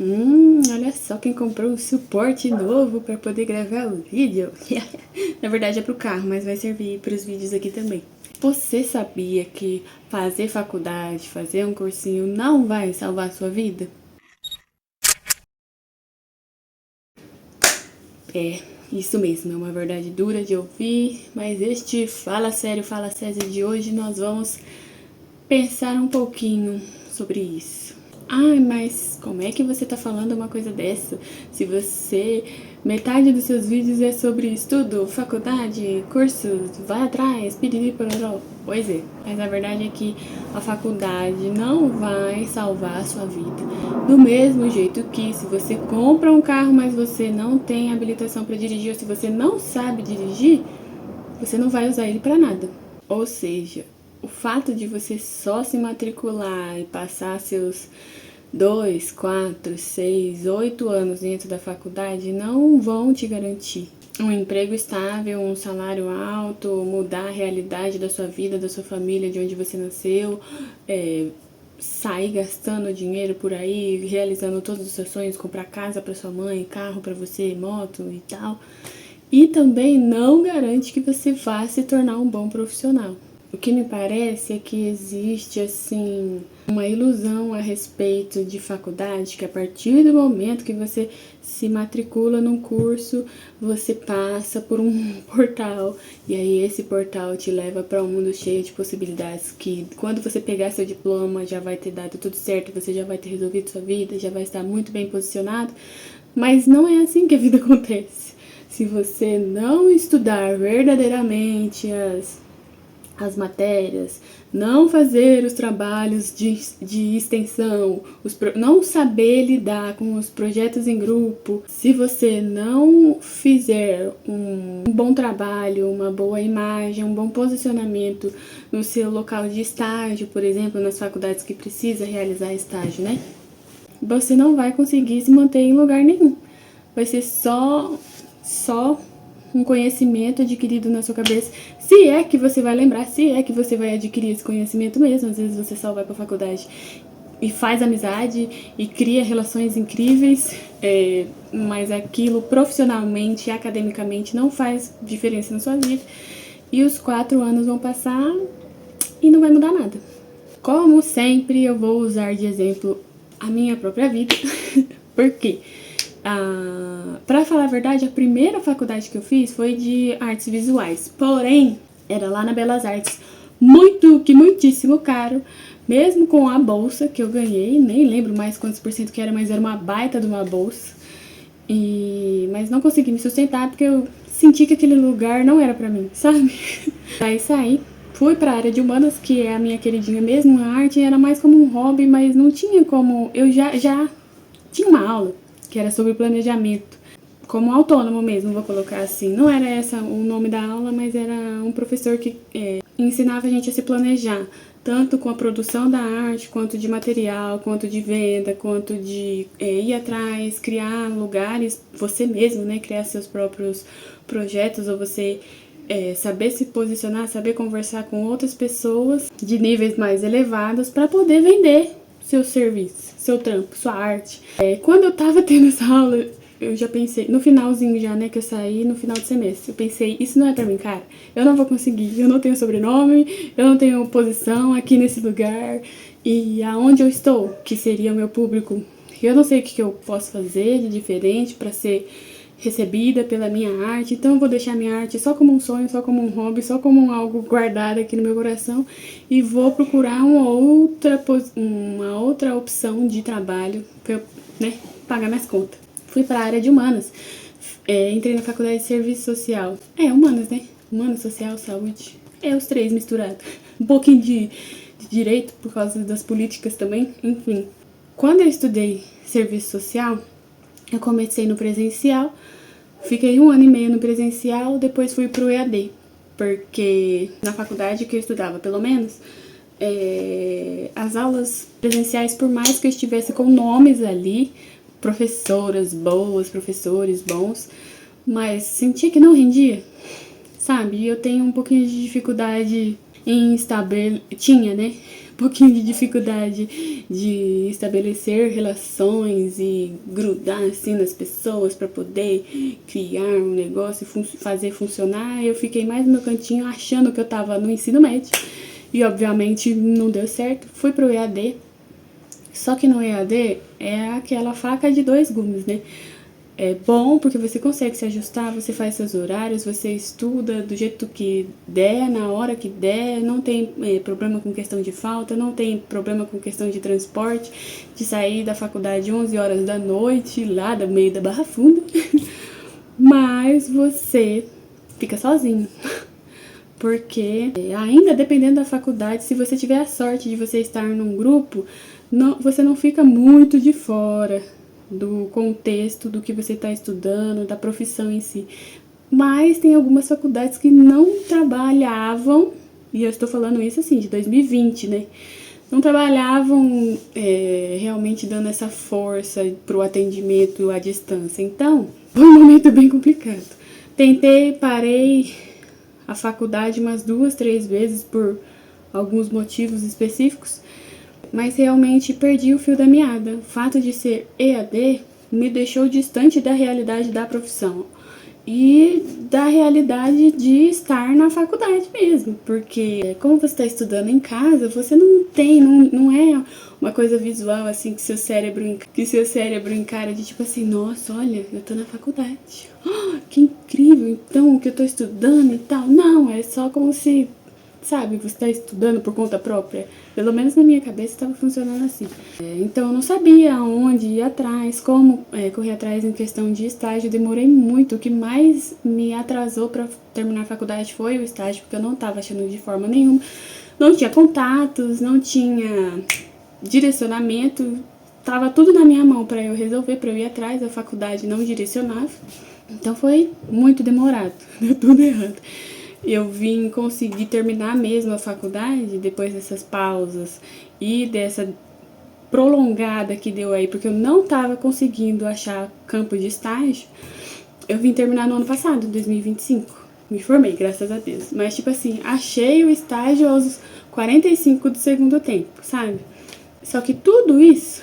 Olha só quem comprou um suporte novo para poder gravar o vídeo. Na verdade é pro carro, mas vai servir para os vídeos aqui também. Você sabia que fazer faculdade, fazer um cursinho não vai salvar a sua vida? É, isso mesmo, é uma verdade dura de ouvir, mas este Fala Sério, Fala César de hoje nós vamos pensar um pouquinho sobre isso. Ai, mas como é que você tá falando uma coisa dessa? Se você... Metade dos seus vídeos é sobre estudo, faculdade, cursos, vai atrás, piriri, pororó. Pois é, mas a verdade é que a faculdade não vai salvar a sua vida. Do mesmo jeito que se você compra um carro, mas você não tem habilitação para dirigir, ou se você não sabe dirigir, você não vai usar ele para nada. Ou seja, o fato de você só se matricular e passar seus 2, 4, 6, 8 anos dentro da faculdade não vão te garantir um emprego estável, um salário alto, mudar a realidade da sua vida, da sua família, de onde você nasceu, sair gastando dinheiro por aí, realizando todos os seus sonhos, comprar casa para sua mãe, carro para você, moto e tal. E também não garante que você vá se tornar um bom profissional. O que me parece é que existe, assim, uma ilusão a respeito de faculdade, que a partir do momento que você se matricula num curso, você passa por um portal, e aí esse portal te leva para um mundo cheio de possibilidades, que quando você pegar seu diploma já vai ter dado tudo certo, você já vai ter resolvido sua vida, já vai estar muito bem posicionado, mas não é assim que a vida acontece. Se você não estudar verdadeiramente as matérias, não fazer os trabalhos de extensão, não saber lidar com os projetos em grupo, se você não fizer um bom trabalho, uma boa imagem, um bom posicionamento no seu local de estágio, por exemplo, nas faculdades que precisa realizar estágio, né? Você não vai conseguir se manter em lugar nenhum. Vai ser só um conhecimento adquirido na sua cabeça. Se é que você vai lembrar, se é que você vai adquirir esse conhecimento mesmo. Às vezes você só vai pra faculdade e faz amizade e cria relações incríveis, mas aquilo profissionalmente e academicamente não faz diferença na sua vida. E os 4 anos vão passar e não vai mudar nada. Como sempre, eu vou usar de exemplo a minha própria vida. Por quê? Pra falar a verdade, a primeira faculdade que eu fiz foi de artes visuais. Porém, era lá na Belas Artes. Muitíssimo caro. Mesmo com a bolsa que eu ganhei, nem lembro mais quantos por cento que era, mas era uma baita de uma bolsa. Mas não consegui me sustentar porque eu senti que aquele lugar não era pra mim, sabe? Aí saí, fui pra área de humanas, que é a minha queridinha mesmo. A arte era mais como um hobby, mas não tinha como... Eu já tinha uma aula que era sobre planejamento, como autônomo mesmo, vou colocar assim. Não era esse o nome da aula, mas era um professor que ensinava a gente a se planejar, tanto com a produção da arte, quanto de material, quanto de venda, quanto de ir atrás, criar lugares, você mesmo, né, criar seus próprios projetos, ou você saber se posicionar, saber conversar com outras pessoas de níveis mais elevados para poder vender seu serviço, seu trampo, sua arte. Quando eu tava tendo essa aula, eu já pensei, no finalzinho já, né, que eu saí, no final do semestre, eu pensei, isso não é pra mim, cara, eu não vou conseguir, eu não tenho sobrenome, eu não tenho posição aqui nesse lugar, e aonde eu estou, que seria o meu público, eu não sei o que eu posso fazer de diferente pra ser recebida pela minha arte, então eu vou deixar minha arte só como um sonho, só como um hobby, só como algo guardado aqui no meu coração e vou procurar uma outra opção de trabalho para eu, né, pagar minhas contas. Fui para a área de humanas, entrei na faculdade de serviço social, humanas, né, humanas, social, saúde, os três misturados, um pouquinho de direito por causa das políticas também, enfim. Quando eu estudei serviço social, eu comecei no presencial, fiquei 1 ano e meio no presencial, depois fui pro EAD, porque na faculdade que eu estudava, pelo menos, as aulas presenciais, por mais que eu estivesse com nomes ali, professoras boas, professores bons, mas sentia que não rendia, sabe? E eu tenho um pouquinho de dificuldade em tinha, né? pouquinho de dificuldade de estabelecer relações e grudar assim nas pessoas para poder criar um negócio e fazer funcionar. Eu fiquei mais no meu cantinho achando que eu tava no ensino médio e obviamente não deu certo. Fui pro EAD, só que no EAD é aquela faca de dois gumes, né? É bom porque você consegue se ajustar, você faz seus horários, você estuda do jeito que der, na hora que der, não tem problema com questão de falta, não tem problema com questão de transporte, de sair da faculdade 11 horas da noite, lá do meio da Barra Funda, mas você fica sozinho. Porque ainda dependendo da faculdade, se você tiver a sorte de você estar num grupo, você não fica muito de fora do contexto do que você está estudando, da profissão em si. Mas tem algumas faculdades que não trabalhavam, e eu estou falando isso assim, de 2020, né? Não trabalhavam realmente dando essa força para o atendimento à distância. Então, foi um momento bem complicado. Tentei, parei a faculdade umas 2, 3 vezes por alguns motivos específicos, mas realmente perdi o fio da meada. O fato de ser EAD me deixou distante da realidade da profissão e da realidade de estar na faculdade mesmo, porque como você está estudando em casa, você não é uma coisa visual assim que seu cérebro encara de tipo assim, nossa, olha, eu tô na faculdade, oh, que incrível, então o que eu tô estudando e tal. Não, é só como se, sabe, você está estudando por conta própria. Pelo menos na minha cabeça estava funcionando assim. Então eu não sabia onde ir atrás, como correr atrás em questão de estágio. Demorei muito. O que mais me atrasou para terminar a faculdade foi o estágio, porque eu não estava achando de forma nenhuma. Não tinha contatos, não tinha direcionamento. Tava tudo na minha mão para eu resolver, para eu ir atrás. A faculdade não direcionava. Então foi muito demorado. Deu tudo errado. Eu vim conseguir terminar mesmo a faculdade depois dessas pausas e dessa prolongada que deu aí, porque eu não estava conseguindo achar campo de estágio. Eu vim terminar no ano passado, 2025. Me formei, graças a Deus. Mas, tipo assim, achei o estágio aos 45 do segundo tempo, sabe? Só que tudo isso,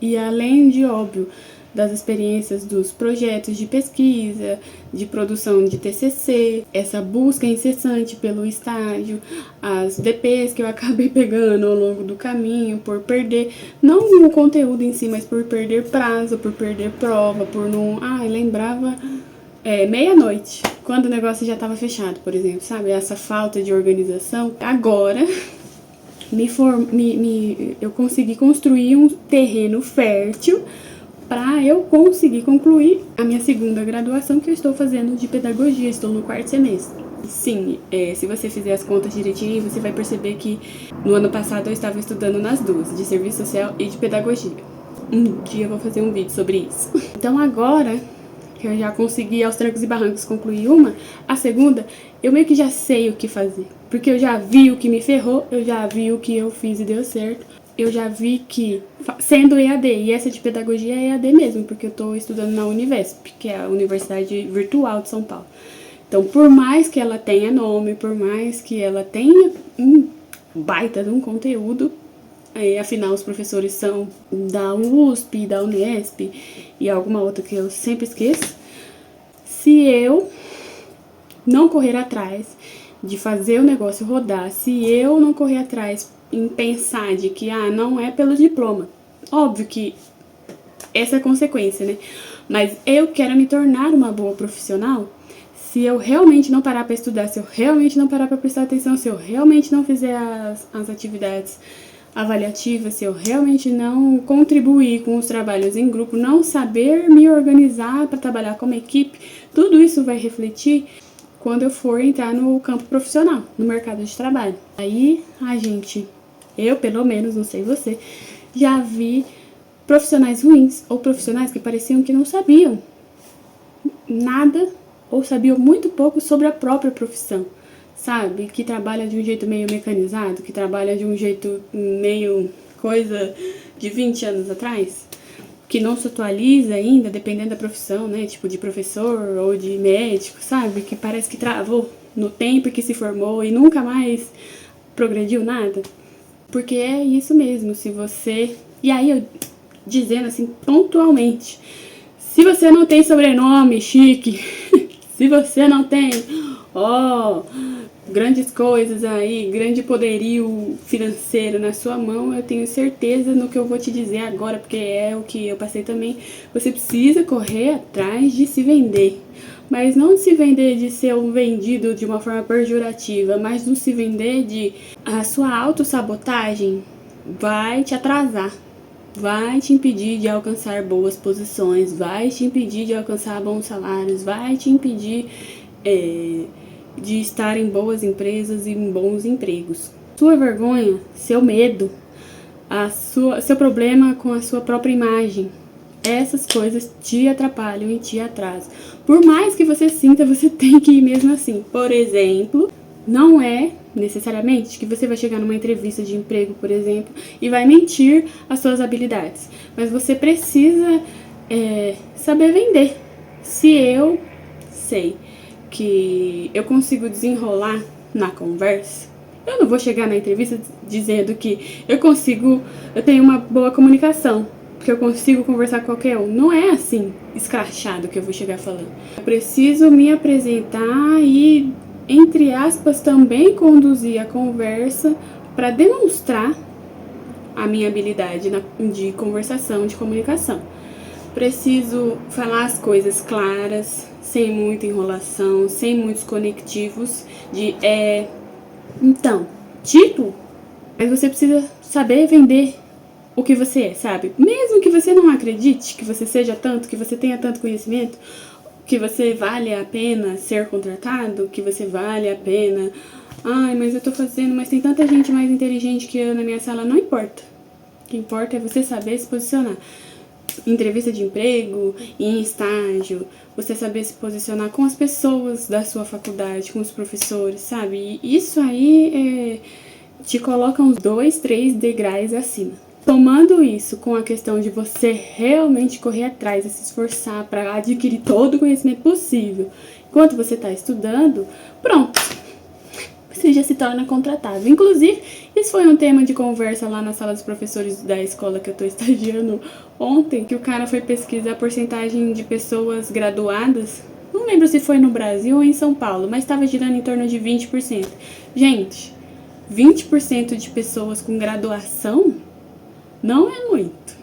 e além de, óbvio, das experiências dos projetos de pesquisa, de produção de TCC, essa busca incessante pelo estágio, as DPs que eu acabei pegando ao longo do caminho, por perder, não o conteúdo em si, mas por perder prazo, por perder prova, por não... lembrava meia-noite, quando o negócio já estava fechado, por exemplo, sabe? Essa falta de organização. Agora... eu consegui construir um terreno fértil para eu conseguir concluir a minha segunda graduação que eu estou fazendo de pedagogia, estou no 4º semestre. Sim, se você fizer as contas direitinho, você vai perceber que no ano passado eu estava estudando nas duas, de serviço social e de pedagogia. Um dia eu vou fazer um vídeo sobre isso. Então agora que eu já consegui aos trancos e barrancos concluir uma, a segunda, eu meio que já sei o que fazer. Porque eu já vi o que me ferrou, eu já vi o que eu fiz e deu certo. Eu já vi que, sendo EAD, e essa de pedagogia é EAD mesmo, porque eu tô estudando na Univesp, que é a Universidade Virtual de São Paulo. Então, por mais que ela tenha nome, por mais que ela tenha um baita de um conteúdo, afinal os professores são da USP, da Unesp e alguma outra que eu sempre esqueço, se eu não correr atrás de fazer o negócio rodar, se eu não correr atrás em pensar de que não é pelo diploma, óbvio que essa é a consequência, né? Mas eu quero me tornar uma boa profissional. Se eu realmente não parar para estudar, se eu realmente não parar para prestar atenção, se eu realmente não fizer as atividades avaliativas, se eu realmente não contribuir com os trabalhos em grupo, não saber me organizar para trabalhar como equipe, tudo isso vai refletir quando eu for entrar no campo profissional, no mercado de trabalho. Aí eu pelo menos, não sei você, já vi profissionais ruins ou profissionais que pareciam que não sabiam nada ou sabiam muito pouco sobre a própria profissão, sabe? Que trabalha de um jeito meio mecanizado, que trabalha de um jeito meio coisa de 20 anos atrás, que não se atualiza ainda, dependendo da profissão, né? Tipo de professor ou de médico, sabe? Que parece que travou no tempo que se formou e nunca mais progrediu nada. Porque é isso mesmo, se você... E aí eu dizendo assim pontualmente, se você não tem sobrenome chique, se você não tem, grandes coisas aí, grande poderio financeiro na sua mão, eu tenho certeza no que eu vou te dizer agora, porque é o que eu passei também. Você precisa correr atrás de se vender. Mas não de se vender de ser um vendido de uma forma pejorativa, mas de se vender de... A sua autossabotagem vai te atrasar. Vai te impedir de alcançar boas posições, vai te impedir de alcançar bons salários, vai te impedir de estar em boas empresas e em bons empregos. Sua vergonha, seu medo, seu problema com a sua própria imagem, essas coisas te atrapalham e te atrasam. Por mais que você sinta, você tem que ir mesmo assim. Por exemplo, não é necessariamente que você vai chegar numa entrevista de emprego, por exemplo, e vai mentir as suas habilidades. Mas você precisa saber vender. Se eu sei que eu consigo desenrolar na conversa, eu não vou chegar na entrevista dizendo que eu tenho uma boa comunicação, que eu consigo conversar com qualquer um. Não é assim, escrachado, que eu vou chegar falando. Eu preciso me apresentar e, entre aspas, também conduzir a conversa para demonstrar a minha habilidade de conversação, de comunicação. Preciso falar as coisas claras, sem muita enrolação, sem muitos conectivos de então, tipo, mas você precisa saber vender o que você é, sabe? Mesmo que você não acredite que você seja tanto, que você tenha tanto conhecimento, que você vale a pena ser contratado, que você vale a pena... Ai, mas eu tô fazendo, mas tem tanta gente mais inteligente que eu na minha sala. Não importa. O que importa é você saber se posicionar. Em entrevista de emprego, em estágio, você saber se posicionar com as pessoas da sua faculdade, com os professores, sabe? E isso aí te coloca uns 2, 3 degraus acima. Tomando isso com a questão de você realmente correr atrás e se esforçar para adquirir todo o conhecimento possível enquanto você está estudando, pronto, você já se torna contratável. Inclusive, isso foi um tema de conversa lá na sala dos professores da escola que eu estou estagiando ontem, que o cara foi pesquisar a porcentagem de pessoas graduadas. Não lembro se foi no Brasil ou em São Paulo, mas estava girando em torno de 20%. Gente, 20% de pessoas com graduação não é muito.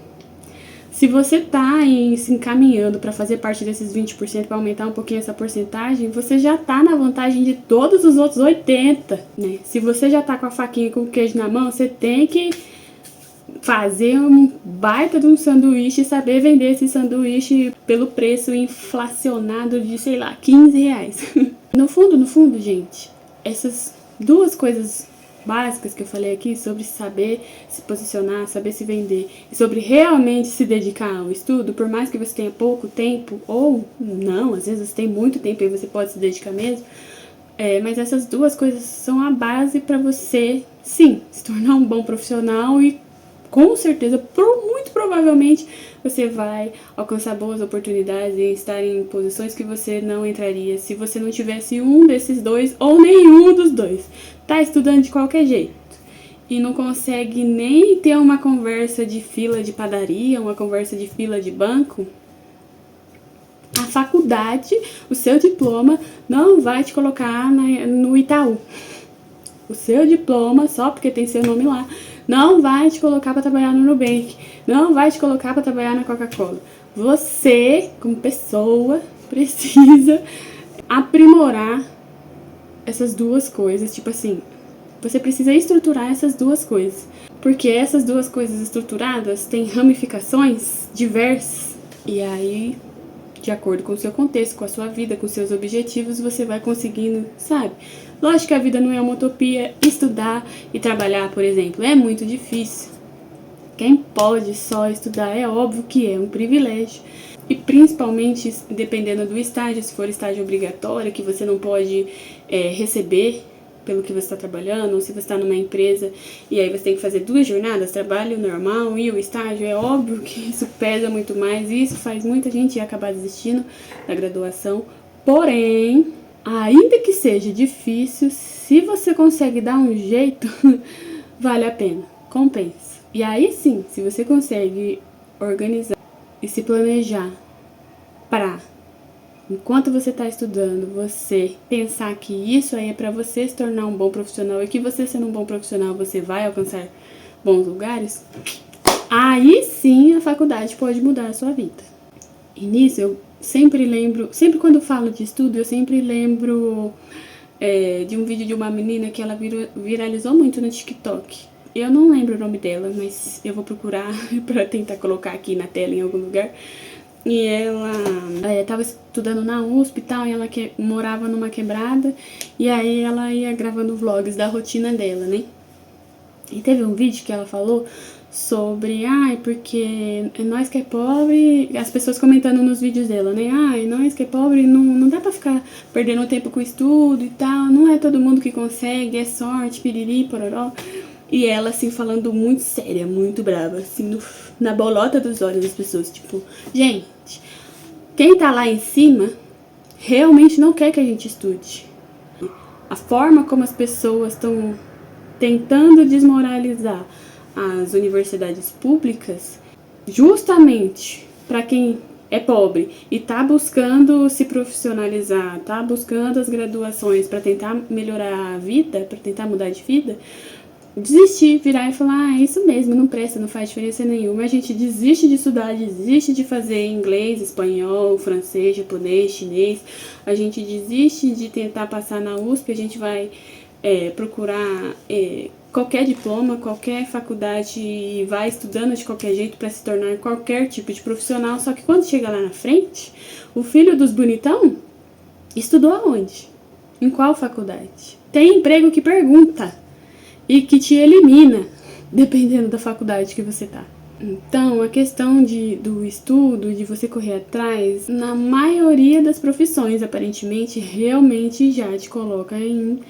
Se você tá se encaminhando para fazer parte desses 20%, para aumentar um pouquinho essa porcentagem, você já tá na vantagem de todos os outros 80%, né? Se você já tá com a faquinha e com o queijo na mão, você tem que fazer um baita de um sanduíche e saber vender esse sanduíche pelo preço inflacionado de, sei lá, 15 reais. No fundo, gente, essas duas coisas básicas que eu falei aqui sobre saber se posicionar, saber se vender e sobre realmente se dedicar ao estudo, por mais que você tenha pouco tempo ou não, às vezes você tem muito tempo e você pode se dedicar mesmo, mas essas duas coisas são a base para você, sim, se tornar um bom profissional e com certeza, muito provavelmente, você vai alcançar boas oportunidades e estar em posições que você não entraria se você não tivesse um desses dois ou nenhum dos dois. Tá estudando de qualquer jeito e não consegue nem ter uma conversa de fila de padaria, uma conversa de fila de banco, a faculdade, o seu diploma não vai te colocar no Itaú. O seu diploma, só porque tem seu nome lá, não vai te colocar para trabalhar no Nubank, não vai te colocar para trabalhar na Coca-Cola. Você, como pessoa, precisa aprimorar essas duas coisas, tipo assim, você precisa estruturar essas duas coisas, porque essas duas coisas estruturadas têm ramificações diversas, e aí, de acordo com o seu contexto, com a sua vida, com seus objetivos, você vai conseguindo, sabe? Lógico que a vida não é uma utopia. Estudar e trabalhar, por exemplo, é muito difícil. Quem pode só estudar, é óbvio que é um privilégio. E principalmente, dependendo do estágio, se for estágio obrigatório, que você não pode receber pelo que você está trabalhando, ou se você está numa empresa e aí você tem que fazer 2 jornadas, trabalho normal e o estágio, é óbvio que isso pesa muito mais e isso faz muita gente acabar desistindo da graduação. Porém, ainda que seja difícil, se você consegue dar um jeito, vale a pena. compensa. E aí sim, se você consegue organizar e se planejar para, enquanto você está estudando, você pensar que isso aí é para você se tornar um bom profissional e que você sendo um bom profissional você vai alcançar bons lugares, aí sim a faculdade pode mudar a sua vida. E nisso eu sempre lembro, sempre quando eu falo de estudo, eu sempre lembro de um vídeo de uma menina que ela viralizou muito no TikTok. Eu não lembro o nome dela, mas eu vou procurar para tentar colocar aqui na tela em algum lugar. E ela estava estudando na USP e tal, e ela morava numa quebrada, e aí ela ia gravando vlogs da rotina dela, né? E teve um vídeo que ela falou sobre, porque nós que é pobre, as pessoas comentando nos vídeos dela, né? Nós que é pobre, não dá pra ficar perdendo tempo com estudo e tal, não é todo mundo que consegue, é sorte, piriri, pororó. E ela, assim, falando muito séria, muito brava, assim, na bolota dos olhos das pessoas, tipo, gente, quem tá lá em cima realmente não quer que a gente estude. A forma como as pessoas estão tentando desmoralizar as universidades públicas, justamente para quem é pobre e tá buscando se profissionalizar, tá buscando as graduações para tentar melhorar a vida, para tentar mudar de vida, desistir, virar e falar, é isso mesmo, não presta, não faz diferença nenhuma. A gente desiste de estudar, desiste de fazer inglês, espanhol, francês, japonês, chinês. A gente desiste de tentar passar na USP, a gente vai procurar qualquer diploma, qualquer faculdade e vai estudando de qualquer jeito para se tornar qualquer tipo de profissional. Só que quando chega lá na frente, o filho dos bonitão estudou aonde? Em qual faculdade? Tem emprego que pergunta e que te elimina, dependendo da faculdade que você tá. Então, a questão do estudo, de você correr atrás, na maioria das profissões, aparentemente, realmente já te coloca em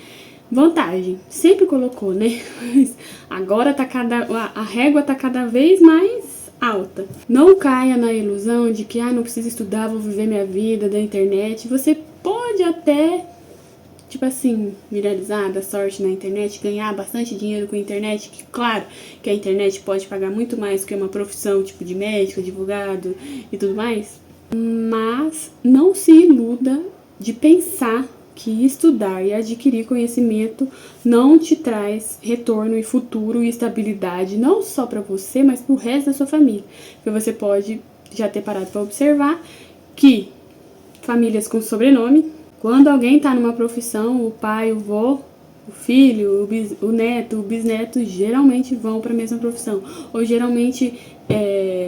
vantagem. Sempre colocou, né? Mas agora a régua tá cada vez mais alta. Não caia na ilusão de que, não preciso estudar, vou viver minha vida da internet. Você pode até, tipo assim, viralizar, dar sorte na internet, ganhar bastante dinheiro com a internet, que claro que a internet pode pagar muito mais que uma profissão, tipo de médico, advogado e tudo mais, mas não se iluda de pensar que estudar e adquirir conhecimento não te traz retorno e futuro e estabilidade, não só para você, mas para o resto da sua família. Porque você pode já ter parado para observar que famílias com sobrenome, quando alguém está numa profissão, o pai, o vô, o filho, o neto, o bisneto geralmente vão para a mesma profissão. Ou geralmente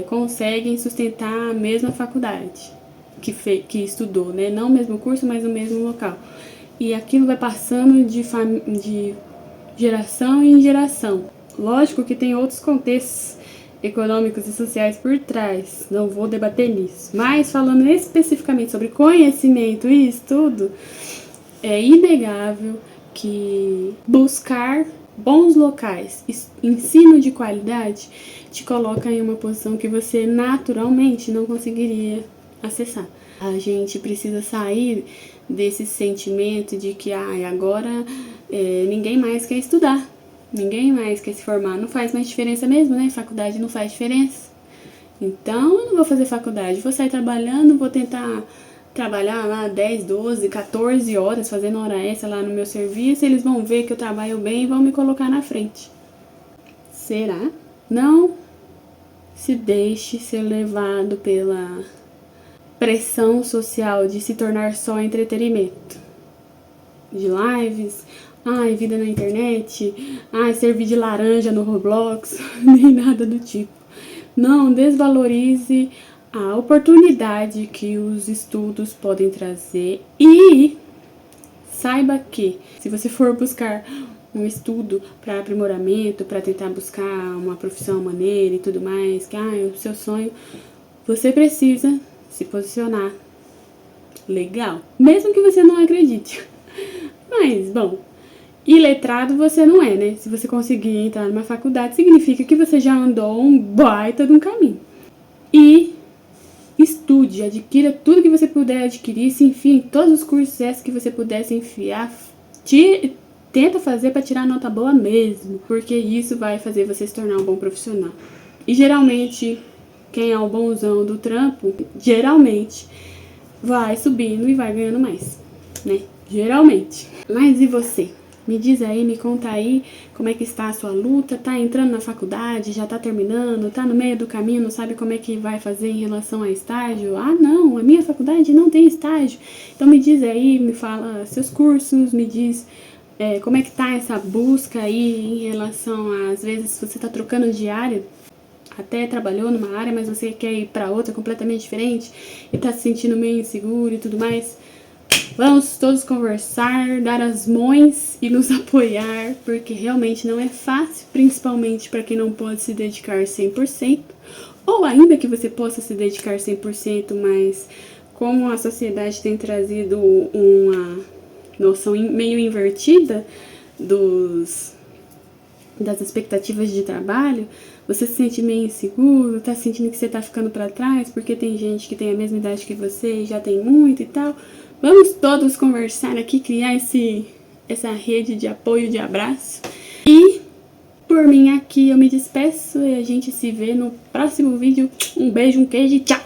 conseguem sustentar a mesma faculdade que estudou, né? Não o mesmo curso, mas o mesmo local. E aquilo vai passando de geração em geração. Lógico que tem outros contextos econômicos e sociais por trás, não vou debater nisso. Mas falando especificamente sobre conhecimento e estudo, é inegável que buscar bons locais, ensino de qualidade, te coloca em uma posição que você naturalmente não conseguiria acessar. A gente precisa sair desse sentimento de que agora ninguém mais quer estudar, ninguém mais quer se formar, não faz mais diferença mesmo, né? Faculdade não faz diferença. Então eu não vou fazer faculdade, vou sair trabalhando, vou tentar trabalhar lá 10, 12, 14 horas fazendo hora extra lá no meu serviço, eles vão ver que eu trabalho bem e vão me colocar na frente. Será? Não se deixe ser levado pela pressão social de se tornar só entretenimento. De lives, vida na internet, servir de laranja no Roblox, nem nada do tipo. Não desvalorize a oportunidade que os estudos podem trazer e saiba que se você for buscar um estudo para aprimoramento, para tentar buscar uma profissão maneira e tudo mais, que é o seu sonho, você precisa se posicionar legal, mesmo que você não acredite. Mas, bom, iletrado você não é, né? Se você conseguir entrar numa faculdade, significa que você já andou um baita de um caminho. E estude, adquira tudo que você puder adquirir, se enfie em todos os cursos que você puder se enfiar, tenta fazer para tirar nota boa mesmo, porque isso vai fazer você se tornar um bom profissional. E geralmente, quem é o bonzão do trampo, geralmente vai subindo e vai ganhando mais, né? Geralmente. Mas e você? Me diz aí, me conta aí como é que está a sua luta, tá entrando na faculdade, já tá terminando, tá no meio do caminho, não sabe como é que vai fazer em relação a estágio? Ah, não, a minha faculdade não tem estágio. Então me diz aí, me fala seus cursos, me diz como é que tá essa busca aí em relação a, às vezes, você tá trocando de área, até trabalhou numa área, mas você quer ir para outra completamente diferente e tá se sentindo meio inseguro e tudo mais. Vamos todos conversar, dar as mãos e nos apoiar, porque realmente não é fácil, principalmente para quem não pode se dedicar 100%, ou ainda que você possa se dedicar 100%, mas como a sociedade tem trazido uma noção meio invertida das expectativas de trabalho, você se sente meio inseguro, tá sentindo que você tá ficando para trás, porque tem gente que tem a mesma idade que você e já tem muito e tal. Vamos todos conversar aqui, criar essa rede de apoio, de abraço. E por mim aqui eu me despeço e a gente se vê no próximo vídeo. Um beijo, um queijo e tchau!